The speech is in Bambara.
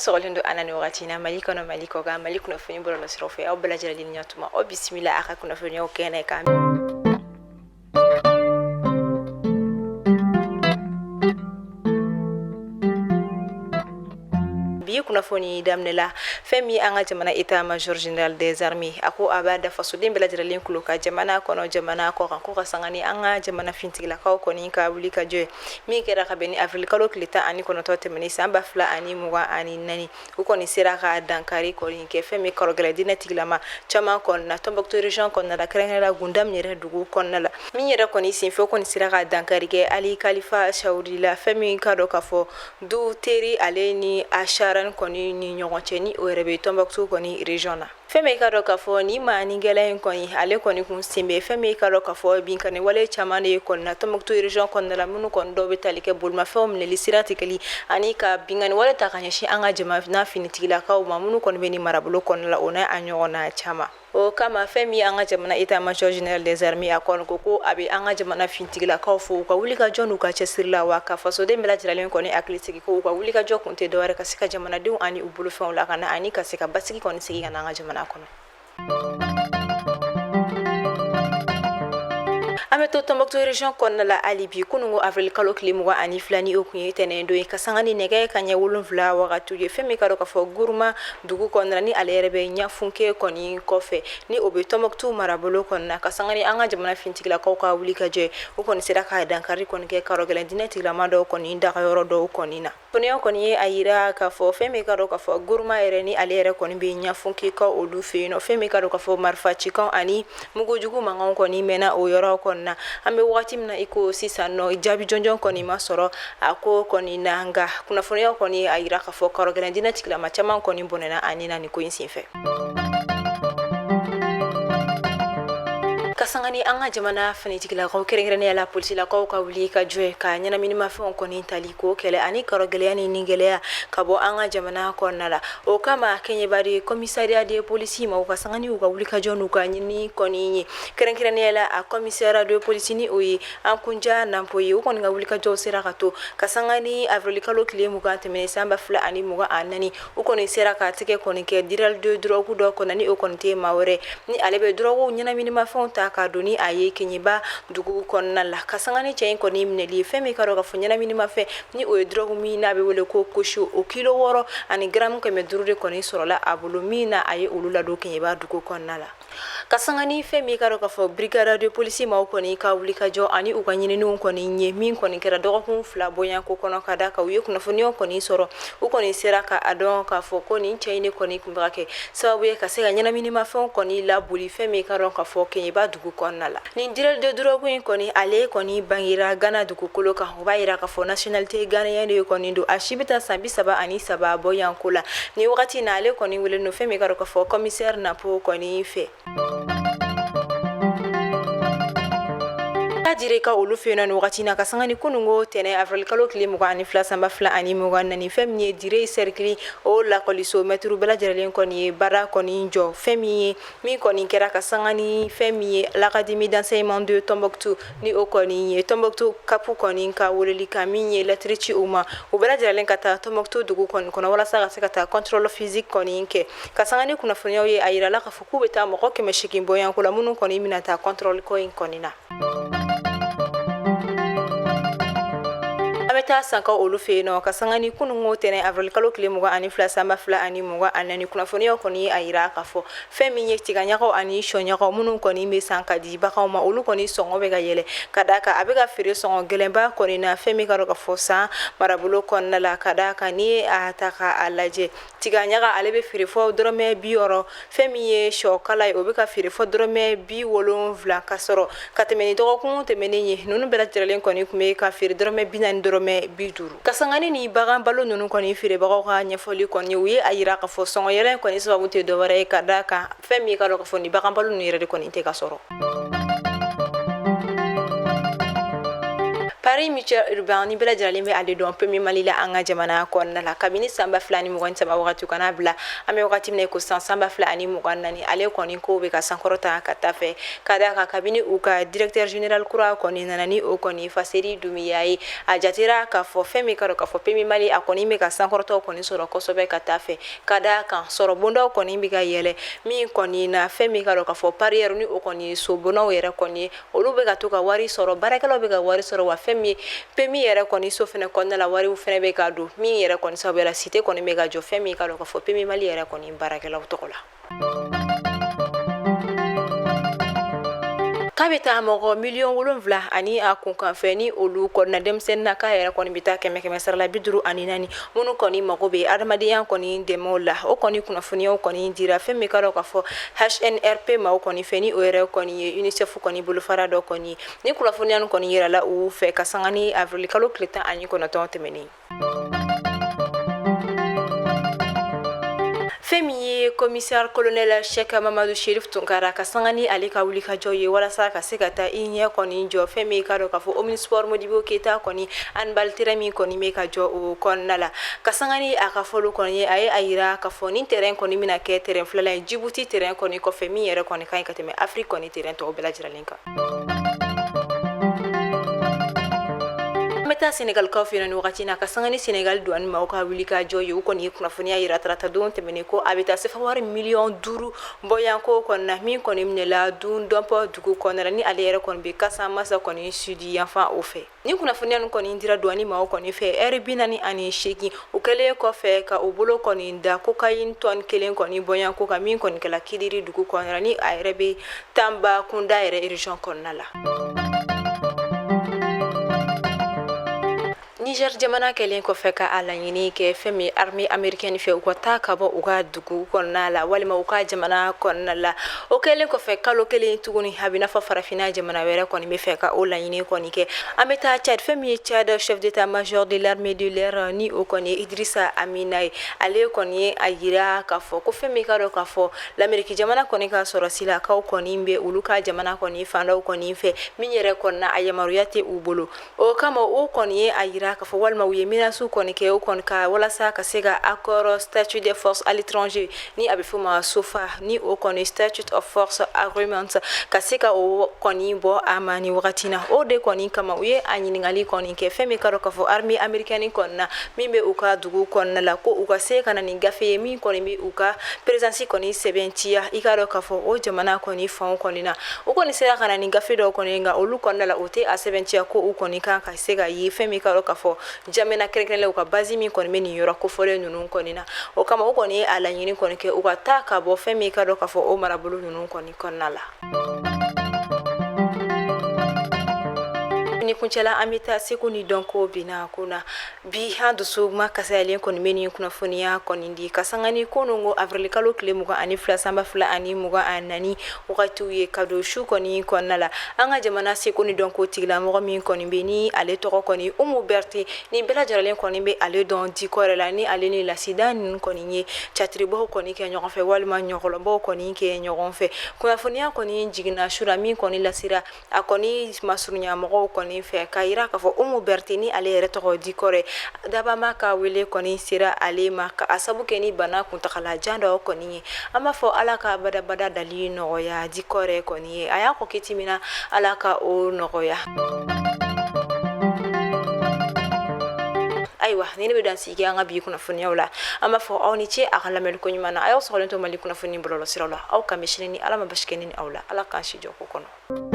sɔgɔlen ana ni wagati na Mali kɔnɔ Mali kɔkan Mali kunnafoni bɔlɔlɔ siraw fɛ aw bɛɛ lajɛlen ɲɛtuma o bisimila a ka kunnafoniyaw kɛnɛ kan bi kunnafoni damnela fɛmi an ka jamana état major général des armées ako aba da fasoden bɛɛ lajɛlen kulo ka jamana kɔnɔ jamana kɔkan ko ka sangani an ka jamana fintigilakaw kɔni ka wuli ka jɔ min kɛra ka bɛn ni avril kalo tile 19 tɛmɛni san 2024 u kɔni sera ka dankari kɔni kɛ fɛmi karɔgɛlɛ dinɛ tigilama caman kɔnɔna Tombouctou région kɔnɔna la kɛrɛnkɛrɛnla Gundam yɛrɛ dugu kɔnɔna la min yɛrɛ kɔni senfɛ kɔni sera ka dankari kɛ Ali Kalifa Chaudhry la fɛmi ka dɔ ka fɔ du teri ale ni Achara kɔni ni ɲɔgɔn cɛ ni o yɛrɛ bɛ Tombouctou kɔni région na fɛmi ka dɔ ka fɔ ni maani gɛlɛn kɔni ale kɔni kun senbɛ fɛmi ka dɔ ka fɔ binkani wale caman de kɔni na Tombouctou région kɔnɔna la minnu kɔni dɔw bɛ tali kɛ bolimafɛnw minɛli sira tigɛli ani ka binkani wale ta ka ɲɛsin an ka jamana finitigilakaw ma minnu kɔni bɛ ni marabolo kɔnɔna la o n'a a ɲɔgɔnna caman o kama fɛmi an ka jamana état major général des armées a kɔni ko a bɛ an ka jamana finitigilakaw fo u ka wuli ka jɔ n'u ka cɛsiri la wa ka fasoden bɛɛ lajɛlen kɔni hakili sigi ko u ka wuli ka jɔ kun tɛ dɔwɛrɛ ka se ka jamanadenw ani u bolofɛnw lakana ani ka se ka basigi kɔni sigi ka na an ka jamana kɔnɔ an bɛ to Tombouctou région kɔnɔna la hali bi kunungo avril kalo tile 22 ni o kun ye tɛnɛn don ye ka sanga ni nɛgɛ kaɲɛ 7 wagati ye fɛn min ka dɔ ka fɔ Gourma dugu kɔnɔna ni ale yɛrɛ bɛ ɲafunke kɔni kɔfɛ ni o bɛ Tombouctou marabolo kɔnɔna ka sanga ni an ka jamana fintigilakaw ka wuli ka jɔ u kɔni sera ka dankari kɔni kɛ karɔgɛlɛn dinɛ tigilama dɔw kɔni dagayɔrɔ dɔw kɔni na fɔniyaw kɔni ye a yira ka fɔ fɛn min ka dɔ ka fɔ Gourma yɛrɛ ni ale yɛrɛ kɔni bɛ ɲafunke ka olu fɛ yen nɔ fɛn min ka dɔ ka fɔ marifa cikanw ani mugujugu mankanw kɔni mɛnna o yɔrɔ kɔni na an bɛ wagati min na i ko sisan nɔ jaabi jɔnjɔn kɔni ma sɔrɔ a ko kɔni na nka kunnafoniyaw kɔni a yira ka fɔ karɔgɛlɛn dinɛ tigilama caman kɔni bɔnɛna ani na nin ko in senfɛ kasangani an ka jamana finitigilakaw kɛrɛnkɛrɛnnenya la polisilakaw ka wuli ka jɔ ka ɲɛnaminimafɛnw kɔni tali ko kɛlɛ ani karɔgɛlɛya ni gɛlɛya ka bɔ an ka jamana kɔnɔna la o kama kɛɲɛbari commissariat de police ma u ka sangani u ka wuli ka jɔ n'u ka ɲini kɔni ye kɛrɛnkɛrɛnnenya la a commissariat de police ni o ye an kunja nampo ye u kɔni ka wuli ka jɔ sera ka to ka sangani avril kalo tile 20 tɛmɛnen san 2024 u kɔni sera ka tigɛ kɔni kɛ diral de drogue dɔ kɔnɔ ni o kɔni tɛ maa wɛrɛ ni ale bɛ drogue ɲɛnaminimafɛnw ta ka doni a ye keɲeba dugu kɔnɔna la ka sangani cɛ in kɔni minɛli fɛn min ka dɔ ka fɔ ɲɛnaminimafɛn ni o ye drogue min n'a bɛ wele ko kosho o kilo 6 ani gramme 500 de kɔni sɔrɔla a bolo min na a ye olu ladon keɲeba dugu kɔnɔna la ka sangani fɛn min ka dɔ ka fɔ brigade de police ma kɔni ka wuli ka jɔ ani u ka ɲininiw kɔni ye min kɔni kɛra dɔgɔkun 2 bɔɲanko kɔnɔ ka da ka u ye kunnafoniyaw kɔni sɔrɔ u kɔni sera ka a dɔn ka fɔ ko nin cɛ in de kɔni kun bɛ ka kɛ sababu ye ka se ka ɲɛnaminimafɛnw kɔni laboli fɛn min ka dɔn ka fɔ keɲeba dugu kɔnɔna la nin diral de drogue in kɔni ale kɔni bangera Ghana dugukolo kan o b'a yira ka fɔ nationalité ghanéen de kɔni don a si bɛ taa san 33 bɔɲanko la ni wagati na ale kɔni wele no fɛn min ka dɔn ka fɔ commissaire Napo kɔni fɛ dire ka olu fɛ yen wagati na ka sangani kunungo tɛnɛ avril kalo tile 22 san 2024 fɛn min ye dire cercle o lakɔliso mɛturu bɛɛ lajɛlen kɔni ye baara kɔni jɔ fɛn min ye min kɔni kɛra ka sangani fɛn min ye l'académie d'enseignement de Tombouctou ni o kɔni ye Tombouctou kapu kɔni ka weleli ka min ye lettre ci u ma u bɛɛ lajɛlen ka taa Tombouctou dugu kɔni kɔnɔ walasa ka se ka taa contrôle physique kɔni kɛ ka sangani kunnafoniyaw ye a yirala ka fɔ k'u bɛ taa mɔgɔ 800 bɔɲanko la minnu kɔni bɛna taa contrôle ko in kɔni na an bɛ taa sanka olu fɛ yen nɔ ka sangani kunungo tɛnɛ avril kalo tile 22 san 2024 kunnafoniyaw kɔni ye a yira ka fɔ fɛn min ye tigaɲagaw ani sɔɲagaw minnu kɔni bɛ san ka di baganw ma olu kɔni sɔngɔ bɛ ka yɛlɛ ka da kan a bɛ ka feere sɔngɔ gɛlɛnba kɔni na fɛn min ka dɔ ka fɔ san marabolo kɔnɔna la ka da kan n'i ye a ta k'a lajɛ tigaɲaga ale bɛ feere fɔ dɔrɔmɛ 60 fɛn min ye sɔkala ye o bɛ ka feere fɔ dɔrɔmɛ 70 ka sɔrɔ ka tɛmɛ ni dɔgɔkun tɛmɛnen ye ninnu bɛɛ lajɛlen kɔni tun bɛ ka feere dɔrɔmɛ 40 dɔrɔmɛ 50 ka sangani ni bagan balo ninnu kɔni feerebagaw ka ɲɛfɔli kɔni u ye a yira ka fɔ sɔngɔ yɛlɛn kɔni sababu tɛ dɔwɛrɛ ye ka da kan fɛn min ka dɔ ka fɔ ni bagan balo ninnu yɛrɛ de kɔni tɛ ka sɔrɔ pari mutuel urbain ni bela jaralen be ale don premier mali la anga jamana konna la kabini samba flani mugan sama wakati kana bla ame wakati mne ko samba flani mugan nani ale koni ko be ka sankorota ka tafe kada ka kabini uka directeur général kura koni nanani o koni faseri dumiyai a jatira ka fo femi karo ka fo premier mali a koni me ka sankorota koni soro kosobe ka tafe kada kan soro bondo koni bi ka yele mi koni na femi karo ka fo pariere ni o koni so bono wera koni olu be ka to ka wari soro barakalo be ka wari soro wa femi pemi yere koni so fene konna la wari u fene be ka do mi yere koni so be la cité koni me ka jo femi karo ka fo pemi mali yere koni barakalo to kola kabita mogo million wolonvla ani a kunkan feni olu konna demsen na ka yere koni bita keme sarla biduru ani nani munu koni mago be adamadiyan koni demola o koni kunafuni o koni dira femi karo ka fo HNRP ma o koni feni o yere koni UNICEF koni bulu farado koni ni kunafuni an koni yera la u fe kasangani avril kalo kletan ani kona ton temeni femi commissaire colonel Cheikh Mamadou Chérif Tunkara kasangani ali ka wuli ka joye wala sa ka sekata inye koni jo femi karo ka fo omnisport modibo keta koni anbal tirami koni me ka jo o konnala kasangani aka folo koni ay ayira ka fo ni terrain koni mina ke terrain flala Djibouti terrain koni ko femi yere koni kan ka teme Afrique koni terrain to bela jiralenka meta Senegal kofi na wakati na kasangani Senegal duan ma ka wuli ka joye ko ni kuna funia ira trata don temene ko abita se fawari million duru boyan ko na mi ko ni mnela dun dompo dugu ko na ni alere ko be kasa masa ko ni sudi yafa ofe ni kuna funia ko ni ndira duani ma ko ni fe erbina ni ani sheki ukele ko fe ka obulo ko ni nda ko kayin ton kelen ko ni boyan ko ka mi ko ni kala kidiri dugu ko na ni ayrebe tamba kunda ere region ko nala Niger jamana kelen ko feka ala yini ke femi army americaine fe ko taka bo uga dugu konna la walima uka jamana konna la o kelen ko fe kalo kelen tuguni habina fa farafina jamana wera koni me feka o la yini koni ke ameta Chad femi Chad chef d'état major de l'armée de l'air ni o koni Idrissa Aminai ale koni ayira ka fo ko femi karo ka fo l'Amérique jamana koni ka soro sila ka o koni mbe uluka jamana koni fanda o koni fe minyere konna ayamaruyate ubolo o kama o koni ayira ka fo walma uyemina su koni ke o kon ka wala sa ka sega accord statut des forces à l'étranger ni abifuma sofa ni o koni statute of force agreement ka sega o koni bo amani wakatina o de koni kama uye anyiningali koni ke femi karo ka fo army americaine konna mimbe uka dugu konna la ko uka seka na ningafe mi koni mi uka presence koni sebentia ikaro ka fo o jamana koni fon koni na o koni seka kana ningafe do koni nga olu konna la ote a sebentia ko u koni ka sega yi femi karo ka fo jamena krenkele uka bazi mi koni meni yora ko fole nunun koni na o kama u koni ala nyini koni ke uka taka bo femi karo ka fo o marabulu nunun koni konnala ni kunchela amita siku ni donko bina kuna bi hadu su makasale koni meni kuna funia koni ndi kasangani kono ngo avril kalo kile muga ani fla samba fla ani muga anani wakati ye kado shu koni konnala anga jamana siku ni donko tigla muga mi koni beni ale toko koni umu berti ni bela jaralen koni be ale don di korela ni ale ni la sidan koni nye chatribo koni ke nyogon fe walma nyogolo bo koni ke nyogon fe kuna funia koni jigina shura mi koni la sira akoni masunya mugo koni fe kaira ka fo umu bertini ale reto di kore daba maka wele koni sira ale maka asabu keni bana kunta kala jando koni ama fo alaka bada dali no ya di kore koni aya ko kitimina alaka o no ya aywa nini be dan sigi anga bi kuna funya wala ama fo awni che akala mel ko nyumana ayo so lento mali kuna funi bololo sirala aw kamishini ni alama bashkeni ni awla ala kan shi joko kono